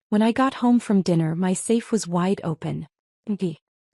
When I got home from dinner, my safe was wide open.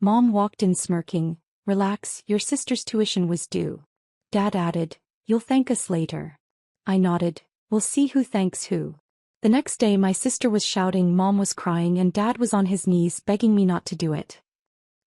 Mom walked in smirking. Relax, your sister's tuition was due. Dad added, you'll thank us later. I nodded, we'll see who thanks who. The next day my sister was shouting, Mom was crying, and Dad was on his knees begging me not to do it.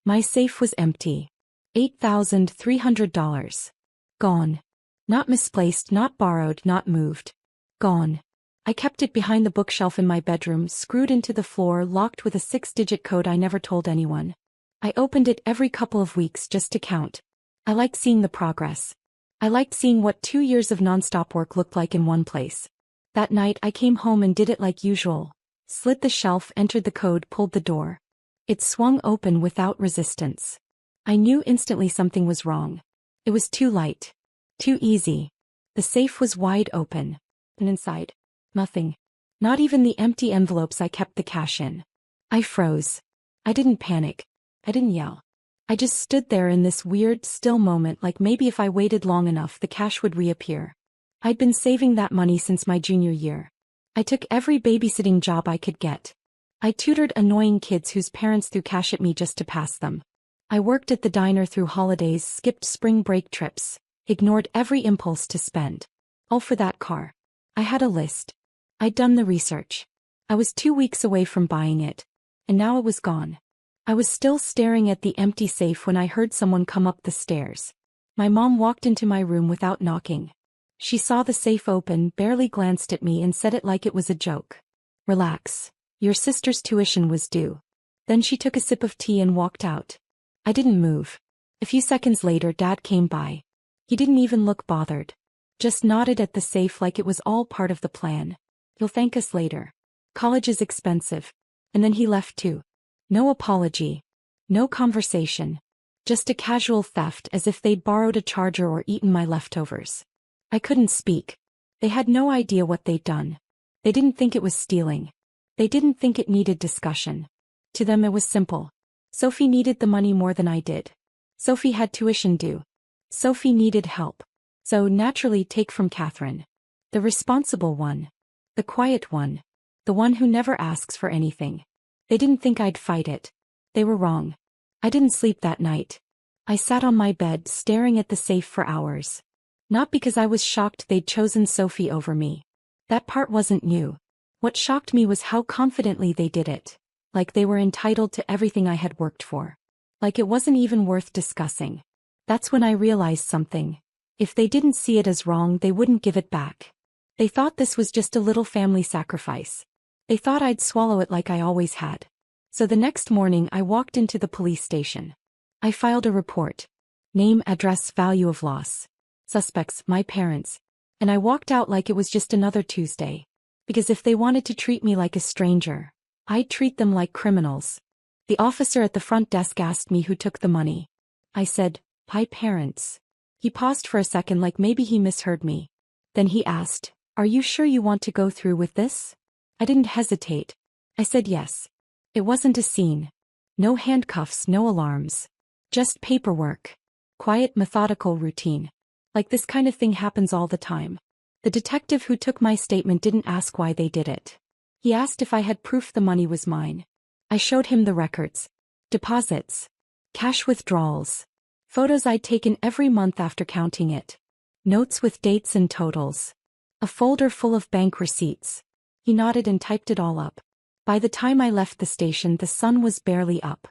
My safe was empty. $8,300. Gone. Not misplaced, not borrowed, not moved. Gone. I kept it behind the bookshelf in my bedroom, screwed into the floor, locked with a 6-digit code I never told anyone. I opened it every couple of weeks just to count. I liked seeing the progress. I liked seeing what 2 years of nonstop work looked like in one place. That night I came home and did it like usual. Slid the shelf, entered the code, pulled the door. It swung open without resistance. I knew instantly something was wrong. It was too light. Too easy. The safe was wide open. And inside, nothing. Not even the empty envelopes I kept the cash in. I froze. I didn't panic. I didn't yell. I just stood there in this weird, still moment, like maybe if I waited long enough the cash would reappear. I'd been saving that money since my junior year. I took every babysitting job I could get. I tutored annoying kids whose parents threw cash at me just to pass them. I worked at the diner through holidays, skipped spring break trips, ignored every impulse to spend. All for that car. I had a list. I'd done the research. I was 2 weeks away from buying it. And now it was gone. I was still staring at the empty safe when I heard someone come up the stairs. My mom walked into my room without knocking. She saw the safe open, barely glanced at me, and said it like it was a joke. Relax. Your sister's tuition was due. Then she took a sip of tea and walked out. I didn't move. A few seconds later Dad came by. He didn't even look bothered. Just nodded at the safe like it was all part of the plan. You'll thank us later. College is expensive. And then he left too. No apology. No conversation. Just a casual theft, as if they'd borrowed a charger or eaten my leftovers. I couldn't speak. They had no idea what they'd done. They didn't think it was stealing. They didn't think it needed discussion. To them it was simple. Sophie needed the money more than I did. Sophie had tuition due. Sophie needed help. So naturally take from Catherine. The responsible one. The quiet one. The one who never asks for anything. They didn't think I'd fight it. They were wrong. I didn't sleep that night. I sat on my bed staring at the safe for hours. Not because I was shocked they'd chosen Sophie over me. That part wasn't new. What shocked me was how confidently they did it. Like they were entitled to everything I had worked for. Like it wasn't even worth discussing. That's when I realized something. If they didn't see it as wrong, they wouldn't give it back. They thought this was just a little family sacrifice. They thought I'd swallow it like I always had. So the next morning I walked into the police station. I filed a report. Name, address, value of loss. Suspects, my parents. And I walked out like it was just another Tuesday. Because if they wanted to treat me like a stranger, I'd treat them like criminals. The officer at the front desk asked me who took the money. I said, my parents. He paused for a second like maybe he misheard me. Then he asked, are you sure you want to go through with this? I didn't hesitate. I said yes. It wasn't a scene. No handcuffs, no alarms. Just paperwork. Quiet, methodical routine. Like this kind of thing happens all the time. The detective who took my statement didn't ask why they did it. He asked if I had proof the money was mine. I showed him the records. Deposits. Cash withdrawals. Photos I'd taken every month after counting it. Notes with dates and totals. A folder full of bank receipts. He nodded and typed it all up. By the time I left the station, the sun was barely up.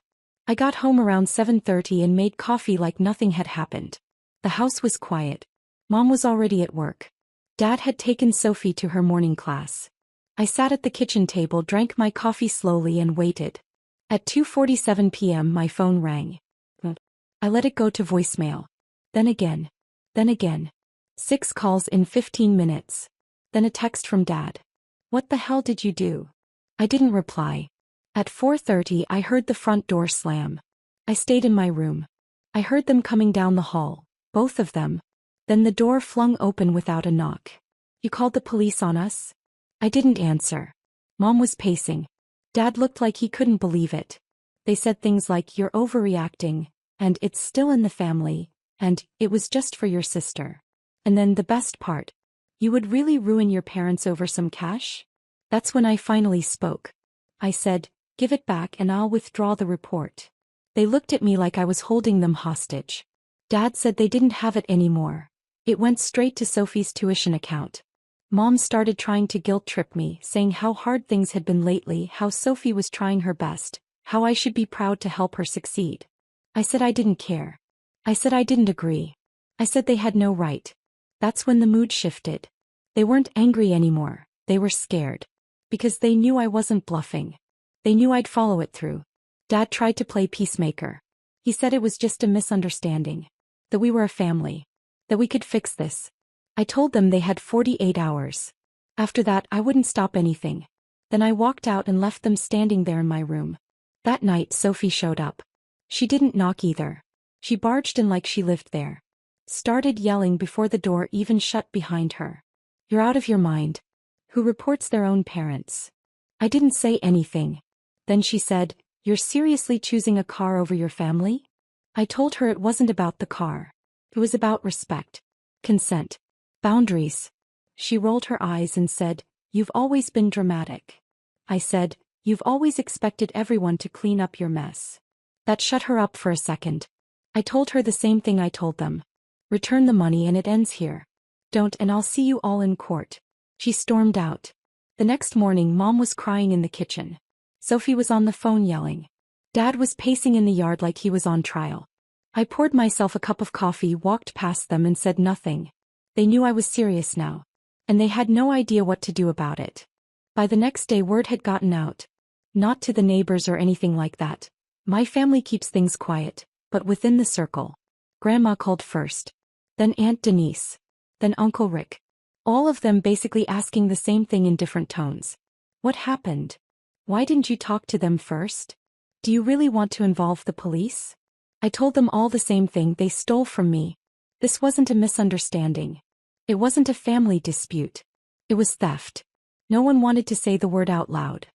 I got home around 7:30 and made coffee like nothing had happened. The house was quiet. Mom was already at work. Dad had taken Sophie to her morning class. I sat at the kitchen table, drank my coffee slowly and waited. At 2:47 p.m. my phone rang. I let it go to voicemail. Then again. Then again. 6 calls in 15 minutes. Then a text from Dad. What the hell did you do? I didn't reply. At 4:30 I heard the front door slam. I stayed in my room. I heard them coming down the hall, both of them. Then the door flung open without a knock. You called the police on us? I didn't answer. Mom was pacing. Dad looked like he couldn't believe it. They said things like, you're overreacting, and it's still in the family, and it was just for your sister. And then the best part. You would really ruin your parents over some cash? That's when I finally spoke. I said, "Give it back and I'll withdraw the report." They looked at me like I was holding them hostage. Dad said they didn't have it anymore. It went straight to Sophie's tuition account. Mom started trying to guilt-trip me, saying how hard things had been lately, how Sophie was trying her best, how I should be proud to help her succeed. I said I didn't care. I said I didn't agree. I said they had no right. That's when the mood shifted. They weren't angry anymore, they were scared. Because they knew I wasn't bluffing. They knew I'd follow it through. Dad tried to play peacemaker. He said it was just a misunderstanding. That we were a family. That we could fix this. I told them they had 48 hours. After that, I wouldn't stop anything. Then I walked out and left them standing there in my room. That night, Sophie showed up. She didn't knock either. She barged in like she lived there. Started yelling before the door even shut behind her. "You're out of your mind. Who reports their own parents?" I didn't say anything. Then she said, "You're seriously choosing a car over your family?" I told her it wasn't about the car. It was about respect. Consent. Boundaries. She rolled her eyes and said, "You've always been dramatic." I said, "You've always expected everyone to clean up your mess." That shut her up for a second. I told her the same thing I told them. "Return the money and it ends here. Don't and I'll see you all in court." She stormed out. The next morning, Mom was crying in the kitchen. Sophie was on the phone yelling. Dad was pacing in the yard like he was on trial. I poured myself a cup of coffee, walked past them and said nothing. They knew I was serious now. And they had no idea what to do about it. By the next day, word had gotten out. Not to the neighbors or anything like that. My family keeps things quiet, but within the circle. Grandma called first. Then Aunt Denise. Then Uncle Rick. All of them basically asking the same thing in different tones. "What happened? Why didn't you talk to them first? Do you really want to involve the police?" I told them all the same thing. They stole from me. This wasn't a misunderstanding. It wasn't a family dispute. It was theft. No one wanted to say the word out loud.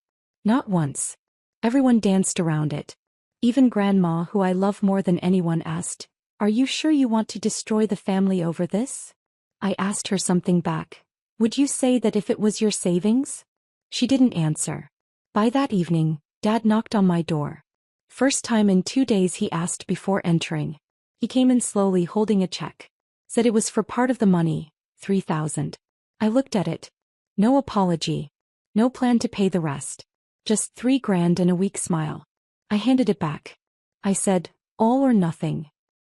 Not once. Everyone danced around it. Even Grandma, who I love more than anyone, asked, "Are you sure you want to destroy the family over this?" I asked her something back. "Would you say that if it was your savings?" She didn't answer. By that evening, Dad knocked on my door. First time in 2 days, he asked before entering. He came in slowly holding a check. Said it was for part of the money, 3,000. I looked at it. No apology. No plan to pay the rest. Just 3 grand and a weak smile. I handed it back. I said, "All or nothing."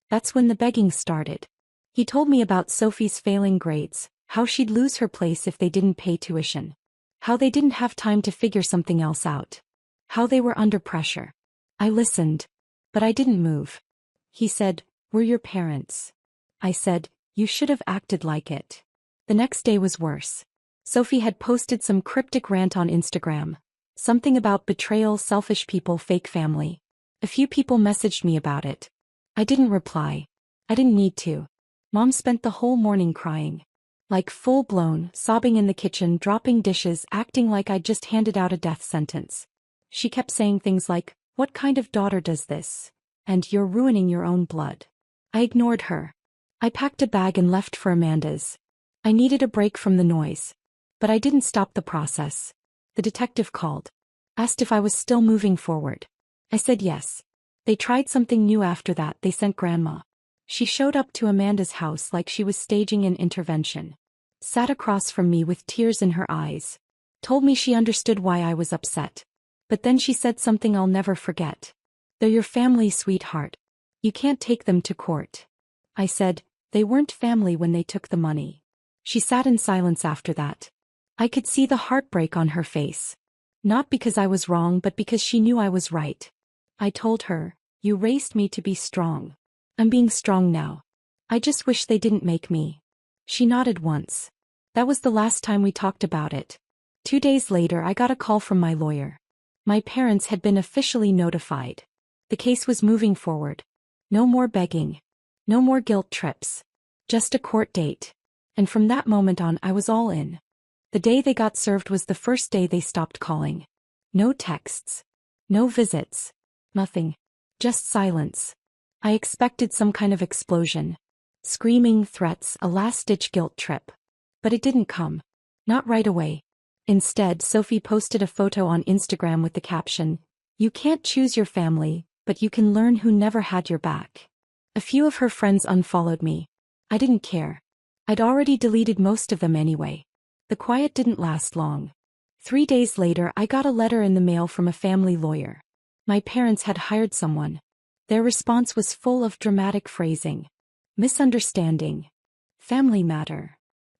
That's when the begging started. He told me about Sophie's failing grades, how she'd lose her place if they didn't pay tuition. How they didn't have time to figure something else out. How they were under pressure. I listened. But I didn't move. He said, "We're your parents." I said, "You should have acted like it." The next day was worse. Sophie had posted some cryptic rant on Instagram. Something about betrayal, selfish people, fake family. A few people messaged me about it. I didn't reply. I didn't need to. Mom spent the whole morning crying. Like full-blown, sobbing in the kitchen, dropping dishes, acting like I'd just handed out a death sentence. She kept saying things like, "What kind of daughter does this?" And "You're ruining your own blood." I ignored her. I packed a bag and left for Amanda's. I needed a break from the noise. But I didn't stop the process. The detective called. Asked if I was still moving forward. I said yes. They tried something new after that. They sent Grandma. She showed up to Amanda's house like she was staging an intervention. Sat across from me with tears in her eyes. Told me she understood why I was upset. But then she said something I'll never forget. "They're your family, sweetheart. You can't take them to court." I said, "They weren't family when they took the money." She sat in silence after that. I could see the heartbreak on her face. Not because I was wrong, but because she knew I was right. I told her, "You raised me to be strong. I'm being strong now. I just wish they didn't make me." She nodded once. That was the last time we talked about it. 2 days later, I got a call from my lawyer. My parents had been officially notified. The case was moving forward. No more begging. No more guilt trips. Just a court date. And from that moment on, I was all in. The day they got served was the first day they stopped calling. No texts. No visits. Nothing. Just silence. I expected some kind of explosion. Screaming, threats, a last-ditch guilt trip. But it didn't come. Not right away. Instead, Sophie posted a photo on Instagram with the caption, "You can't choose your family, but you can learn who never had your back." A few of her friends unfollowed me. I didn't care. I'd already deleted most of them anyway. The quiet didn't last long. 3 days later, I got a letter in the mail from a family lawyer. My parents had hired someone. Their response was full of dramatic phrasing. Misunderstanding. Family matter.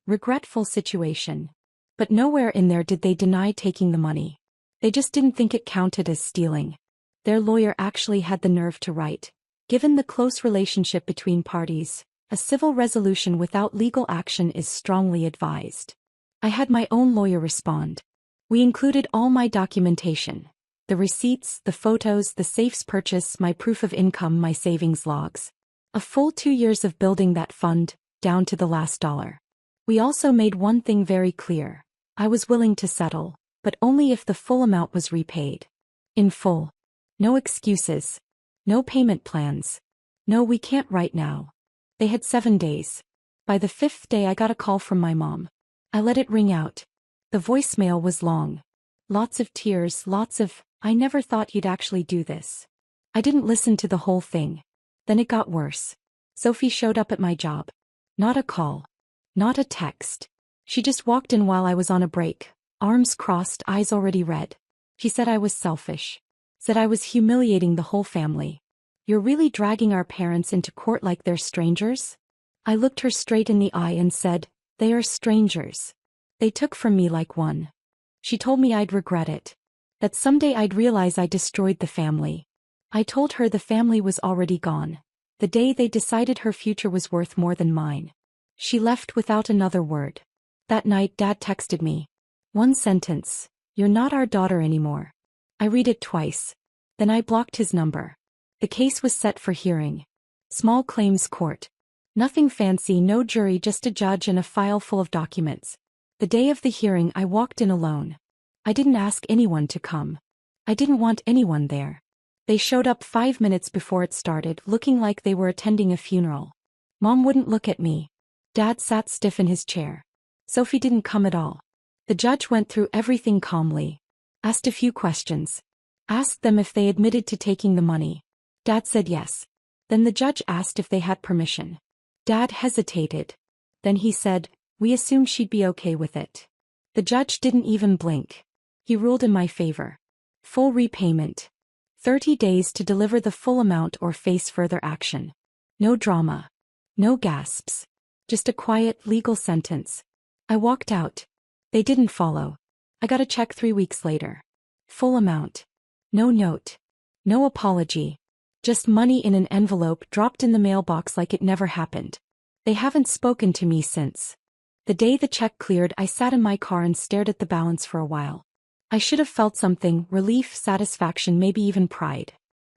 Regretful situation. But nowhere in there did they deny taking the money. They just didn't think it counted as stealing. Their lawyer actually had the nerve to write, "Given the close relationship between parties, a civil resolution without legal action is strongly advised." I had my own lawyer respond. We included all my documentation. The receipts, the photos, the safes purchase, my proof of income, my savings logs. A full 2 years of building that fund, down to the last dollar. We also made one thing very clear. I was willing to settle, but only if the full amount was repaid. In full. No excuses. No payment plans. No, we can't right now. They had 7 days. By the 5th day I got a call from my mom. I let it ring out. The voicemail was long. Lots of tears, lots of, "I never thought you'd actually do this." I didn't listen to the whole thing. Then it got worse. Sophie showed up at my job. Not a call. Not a text. She just walked in while I was on a break, arms crossed, eyes already red. She said I was selfish. Said I was humiliating the whole family. "You're really dragging our parents into court like they're strangers?" I looked her straight in the eye and said, "They are strangers. They took from me like one." She told me I'd regret it. That someday I'd realize I destroyed the family. I told her the family was already gone. The day they decided her future was worth more than mine. She left without another word. That night Dad texted me. One sentence, "You're not our daughter anymore." I read it twice. Then I blocked his number. The case was set for hearing. Small claims court. Nothing fancy, no jury, just a judge and a file full of documents. The day of the hearing I walked in alone. I didn't ask anyone to come. I didn't want anyone there. They showed up 5 minutes before it started, looking like they were attending a funeral. Mom wouldn't look at me. Dad sat stiff in his chair. Sophie didn't come at all. The judge went through everything calmly. Asked a few questions. Asked them if they admitted to taking the money. Dad said yes. Then the judge asked if they had permission. Dad hesitated. Then he said, "We assumed she'd be okay with it." The judge didn't even blink. He ruled in my favor. Full repayment. 30 days to deliver the full amount or face further action. No drama. No gasps. Just a quiet, legal sentence. I walked out. They didn't follow. I got a check 3 weeks later. Full amount. No note. No apology. Just money in an envelope dropped in the mailbox like it never happened. They haven't spoken to me since. The day the check cleared, I sat in my car and stared at the balance for a while. I should have felt something, relief, satisfaction, maybe even pride.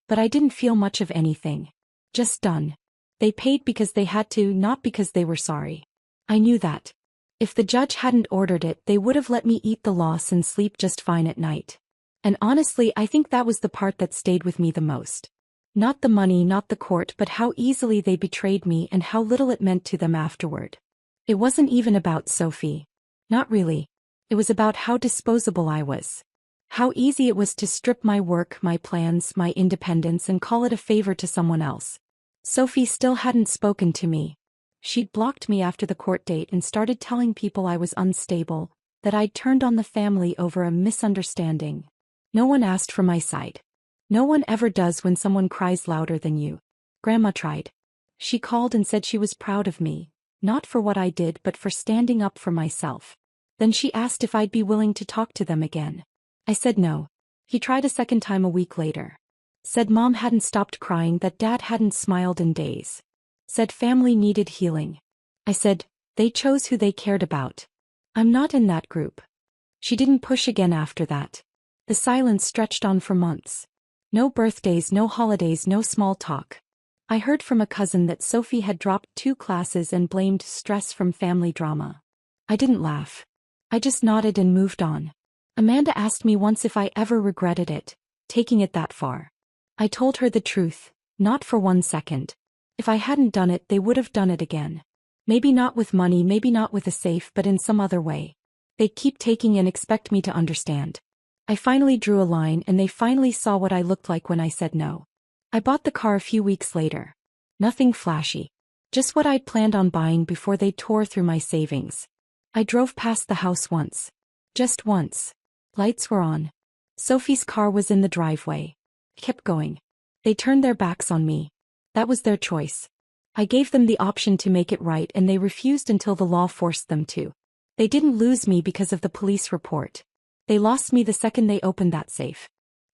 But I didn't feel much of anything. Just done. They paid because they had to, not because they were sorry. I knew that. If the judge hadn't ordered it, they would have let me eat the loss and sleep just fine at night. And honestly, I think that was the part that stayed with me the most. Not the money, not the court, but how easily they betrayed me and how little it meant to them afterward. It wasn't even about Sophie. Not really. It was about how disposable I was. How easy it was to strip my work, my plans, my independence and call it a favor to someone else. Sophie still hadn't spoken to me. She'd blocked me after the court date and started telling people I was unstable, that I'd turned on the family over a misunderstanding. No one asked for my side. No one ever does when someone cries louder than you. Grandma tried. She called and said she was proud of me, not for what I did but for standing up for myself. Then she asked if I'd be willing to talk to them again. I said no. He tried a second time a week later. Said Mom hadn't stopped crying, that Dad hadn't smiled in days. Said family needed healing. I said, they chose who they cared about. I'm not in that group. She didn't push again after that. The silence stretched on for months. No birthdays, no holidays, no small talk. I heard from a cousin that Sophie had dropped 2 classes and blamed stress from family drama. I didn't laugh. I just nodded and moved on. Amanda asked me once if I ever regretted it, taking it that far. I told her the truth, not for 1 second. If I hadn't done it, they would have done it again. Maybe not with money, maybe not with a safe, but in some other way. They keep taking and expect me to understand. I finally drew a line and they finally saw what I looked like when I said no. I bought the car a few weeks later. Nothing flashy. Just what I'd planned on buying before they tore through my savings. I drove past the house once. Just once. Lights were on. Sophie's car was in the driveway. Kept going. They turned their backs on me. That was their choice. I gave them the option to make it right and they refused until the law forced them to. They didn't lose me because of the police report. They lost me the second they opened that safe.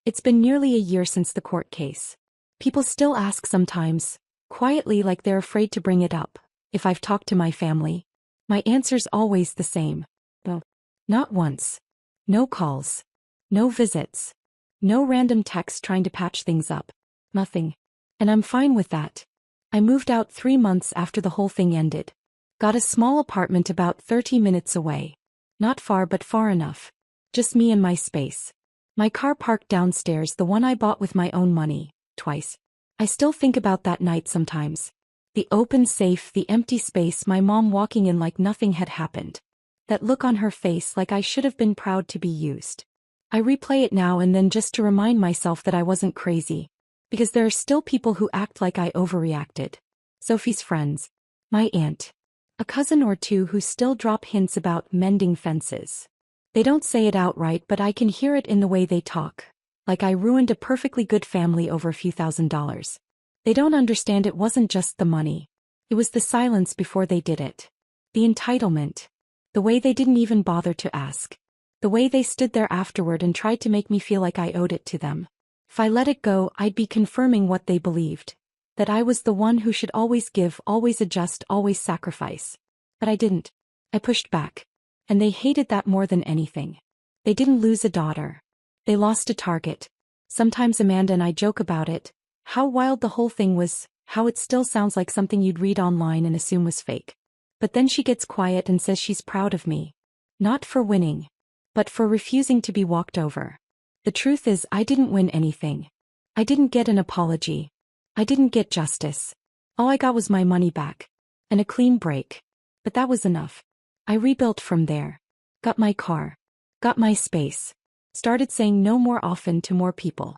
It's been nearly a year since the court case. People still ask sometimes, quietly like they're afraid to bring it up, if I've talked to my family. My answer's always the same. No. Not once. No calls. No visits. No random texts trying to patch things up. Nothing. And I'm fine with that. I moved out 3 months after the whole thing ended. Got a small apartment about 30 minutes away. Not far but far enough. Just me and my space. My car parked downstairs, the one I bought with my own money, twice. I still think about that night sometimes. The open safe, the empty space, my mom walking in like nothing had happened. That look on her face like I should have been proud to be used. I replay it now and then just to remind myself that I wasn't crazy. Because there are still people who act like I overreacted. Sophie's friends. My aunt. A cousin or two who still drop hints about mending fences. They don't say it outright but I can hear it in the way they talk. Like I ruined a perfectly good family over a few $1,000s. They don't understand it wasn't just the money. It was the silence before they did it. The entitlement. The way they didn't even bother to ask. The way they stood there afterward and tried to make me feel like I owed it to them. If I let it go, I'd be confirming what they believed. That I was the one who should always give, always adjust, always sacrifice. But I didn't. I pushed back. And they hated that more than anything. They didn't lose a daughter. They lost a target. Sometimes Amanda and I joke about it. How wild the whole thing was, how it still sounds like something you'd read online and assume was fake. But then she gets quiet and says she's proud of me. Not for winning. But for refusing to be walked over. The truth is I didn't win anything. I didn't get an apology. I didn't get justice. All I got was my money back. And a clean break. But that was enough. I rebuilt from there. Got my car. Got my space. Started saying no more often to more people.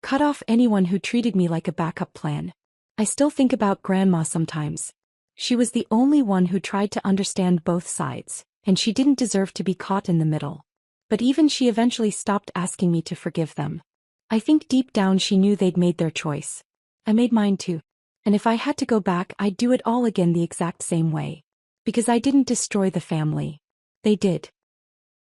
Cut off anyone who treated me like a backup plan. I still think about Grandma sometimes. She was the only one who tried to understand both sides, and she didn't deserve to be caught in the middle. But even she eventually stopped asking me to forgive them. I think deep down she knew they'd made their choice. I made mine too. And if I had to go back, I'd do it all again the exact same way. Because I didn't destroy the family. They did.